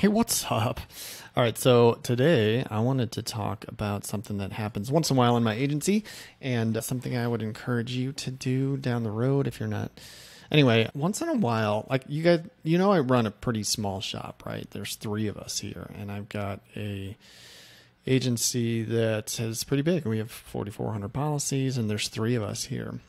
Hey, what's up? All right, so today I wanted to talk about something that happens once in a while in my agency and something I would encourage you to do down the road if you're not. Anyway, once in a while, like you guys, I run a pretty small shop, right? There's 3 of us here, and I've got a agency that is pretty big. We have 4,400 policies, and there's 3 of us here.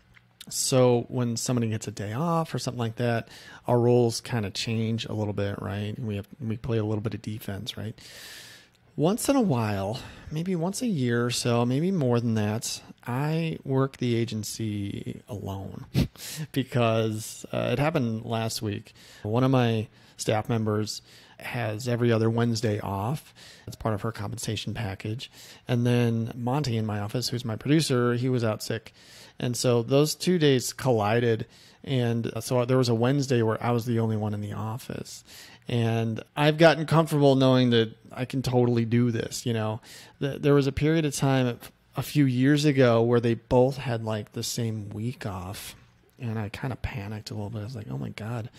So when somebody gets a day off or something like that, our roles kind of change a little bit, right? We play a little bit of defense, right? Once in a while, maybe once a year or so, maybe more than that, I work the agency alone because it happened last week. One of my staff members has every other Wednesday off. It's part of her compensation package. And then Monty in my office, who's my producer, he was out sick. And so those 2 days collided. And so there was a Wednesday where I was the only one in the office. And I've gotten comfortable knowing that I can totally do this. There was a period of time a few years ago where they both had like the same week off. And I kind of panicked a little bit. I was like, oh my God,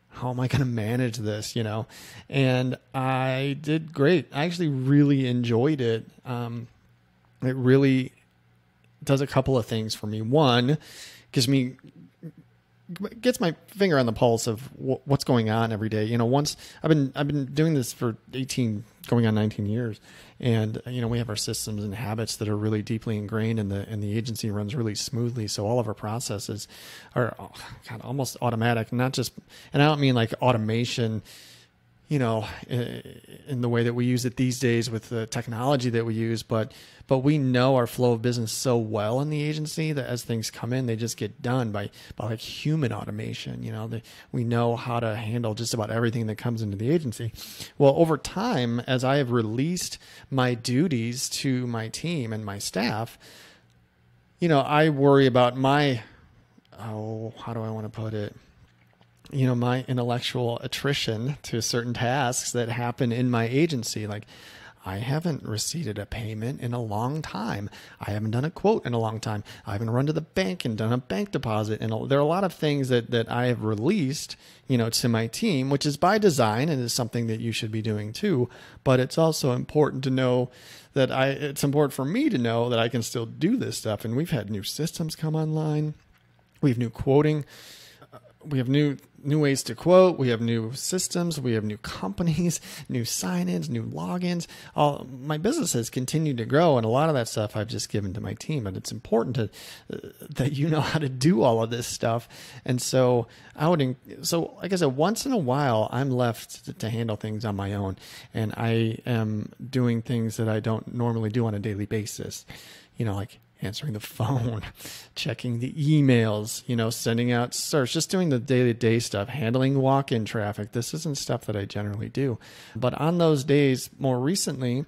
how am I going to manage this? And I did great. I actually really enjoyed it. It really does a couple of things for me. One, gets my finger on the pulse of what's going on every day. Once I've been doing this for 18, going on 19 years. And, we have our systems and habits that are really deeply ingrained and the agency runs really smoothly. So all of our processes are almost automatic, and I don't mean like automation, in the way that we use it these days with the technology that we use, but we know our flow of business so well in the agency that as things come in, they just get done by like human automation. We know how to handle just about everything that comes into the agency. Well, over time, as I have released my duties to my team and my staff, I worry about how do I want to put it? My intellectual attrition to certain tasks that happen in my agency. Like, I haven't received a payment in a long time. I haven't done a quote in a long time. I haven't run to the bank and done a bank deposit. And there are a lot of things that I have released, to my team, which is by design and is something that you should be doing too. But it's also important to know that it's important for me to know that I can still do this stuff. And we've had new systems come online. We have new quoting. We have new ways to quote. We have new systems. We have new companies, new sign-ins, new logins. My business has continued to grow, and a lot of that stuff I've just given to my team. But it's important that you know how to do all of this stuff. And so like I said, once in a while, I'm left to handle things on my own, and I am doing things that I don't normally do on a daily basis. Like answering the phone, checking the emails, sending out search, just doing the day-to-day stuff, handling walk-in traffic. This isn't stuff that I generally do. But on those days, more recently,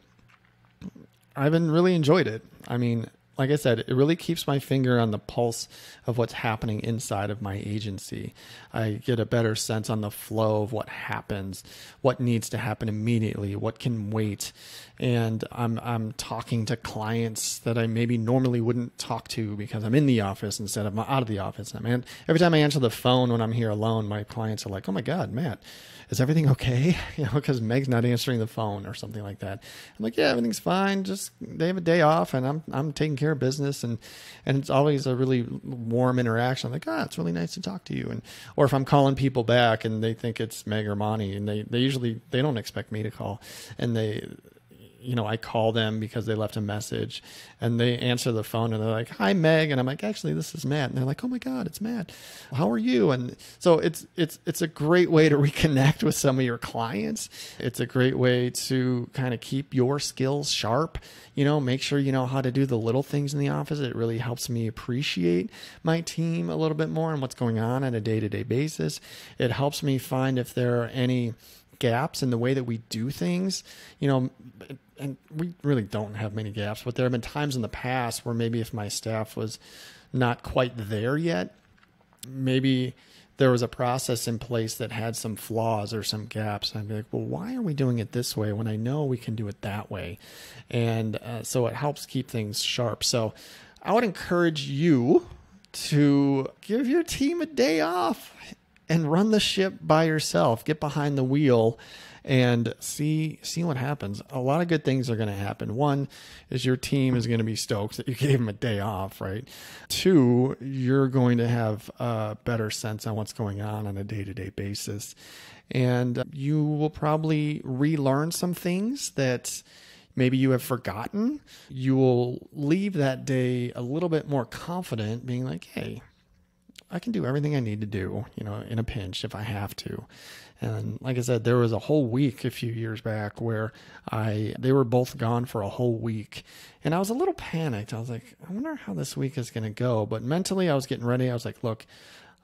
I've been really enjoyed it. I mean, like I said, it really keeps my finger on the pulse of what's happening inside of my agency. I get a better sense on the flow of what happens, what needs to happen immediately, what can wait. And I'm talking to clients that I maybe normally wouldn't talk to because I'm in the office instead of out of the office. And every time I answer the phone when I'm here alone, my clients are like, "Oh my God, Matt, is everything okay?" Because Meg's not answering the phone or something like that. I'm like, "Yeah, everything's fine. Just they have a day off, and I'm taking care of business." And it's always a really warm interaction. I'm like, "It's really nice to talk to you." Or if I'm calling people back and they think it's Meg or Monty, and they usually don't expect me to call, and I call them because they left a message, and they answer the phone and they're like, "Hi, Meg." And I'm like, "Actually, this is Matt." And they're like, "Oh my God, it's Matt. How are you?" And so it's a great way to reconnect with some of your clients. It's a great way to kind of keep your skills sharp, make sure you know how to do the little things in the office. It really helps me appreciate my team a little bit more and what's going on a day-to-day basis. It helps me find if there are any gaps in the way that we do things, and we really don't have many gaps, but there have been times in the past where maybe if my staff was not quite there yet, maybe there was a process in place that had some flaws or some gaps. And I'd be like, well, why are we doing it this way when I know we can do it that way? And so it helps keep things sharp. So I would encourage you to give your team a day off and run the ship by yourself. Get behind the wheel and see what happens. A lot of good things are going to happen. One is your team is going to be stoked that you gave them a day off, right? Two, you're going to have a better sense on what's going on a day-to-day basis. And you will probably relearn some things that maybe you have forgotten. You will leave that day a little bit more confident, being like, hey, I can do everything I need to do, in a pinch if I have to. And like I said, there was a whole week a few years back where they were both gone for a whole week. And I was a little panicked. I was like, I wonder how this week is going to go. But mentally I was getting ready. I was like, look,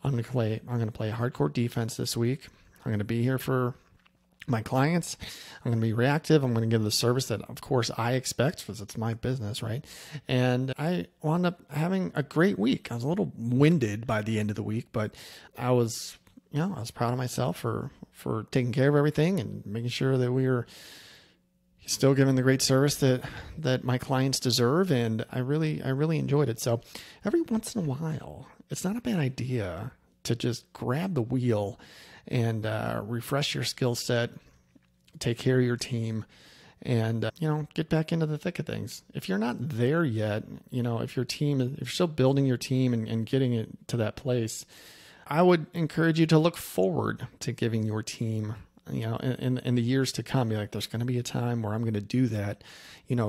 I'm going to play hardcore defense this week. I'm going to be here for my clients. I'm going to be reactive. I'm going to give the service that, of course, I expect because it's my business, right? And I wound up having a great week. I was a little winded by the end of the week, but I was proud of myself for taking care of everything and making sure that we were still giving the great service that my clients deserve. And I really enjoyed it. So every once in a while, it's not a bad idea to just grab the wheel and refresh your skill set, take care of your team, and get back into the thick of things. If you're not there yet, if you're still building your team and getting it to that place, I would encourage you to look forward to giving your team, in the years to come. Be like, there's going to be a time where I'm going to do that,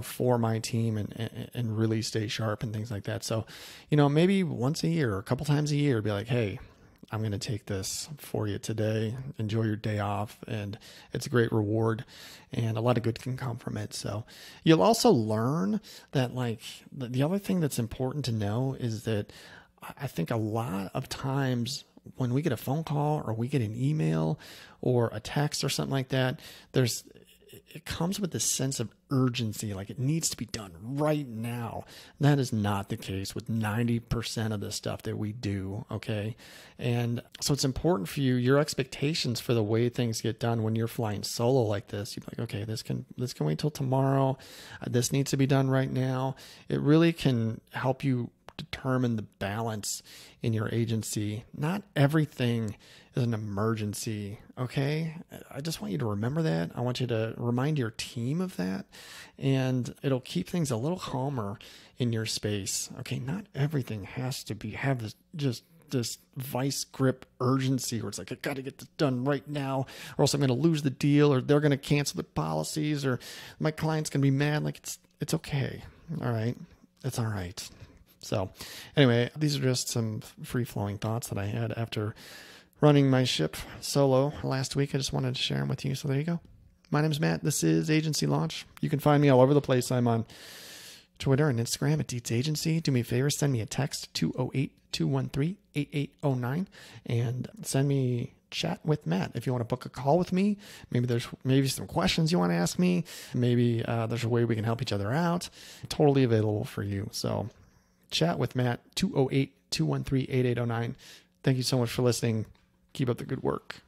for my team and really stay sharp and things like that. So, maybe once a year or a couple times a year, be like, hey, I'm going to take this for you today. Enjoy your day off. And it's a great reward and a lot of good can come from it. So you'll also learn that, like, the other thing that's important to know is that I think a lot of times when we get a phone call or we get an email or a text or something like that, it comes with this sense of urgency, like it needs to be done right now. That is not the case with 90% of the stuff that we do, okay? And so it's important for you, your expectations for the way things get done when you're flying solo like this. You're like, okay, this can wait till tomorrow. This needs to be done right now. It really can help you determine the balance in your agency. Not everything is an emergency, okay? I just want you to remember that. I want you to remind your team of that, and it'll keep things a little calmer in your space, okay? Not everything has to have this vice grip urgency where it's like, I got to get this done right now or else I'm going to lose the deal, or they're going to cancel the policies, or my client's going to be mad. Like, it's okay. All right. It's all right. So anyway, these are just some free-flowing thoughts that I had after running my ship solo last week. I just wanted to share them with you. So there you go. My name's Matt. This is Agency Launch. You can find me all over the place. I'm on Twitter and Instagram at Dietz Agency. Do me a favor, send me a text, 208-213-8809, and send me chat with Matt. If you want to book a call with me, maybe some questions you want to ask me. Maybe there's a way we can help each other out. Totally available for you. So chat with Matt, 208-213-8809. Thank you so much for listening. Keep up the good work.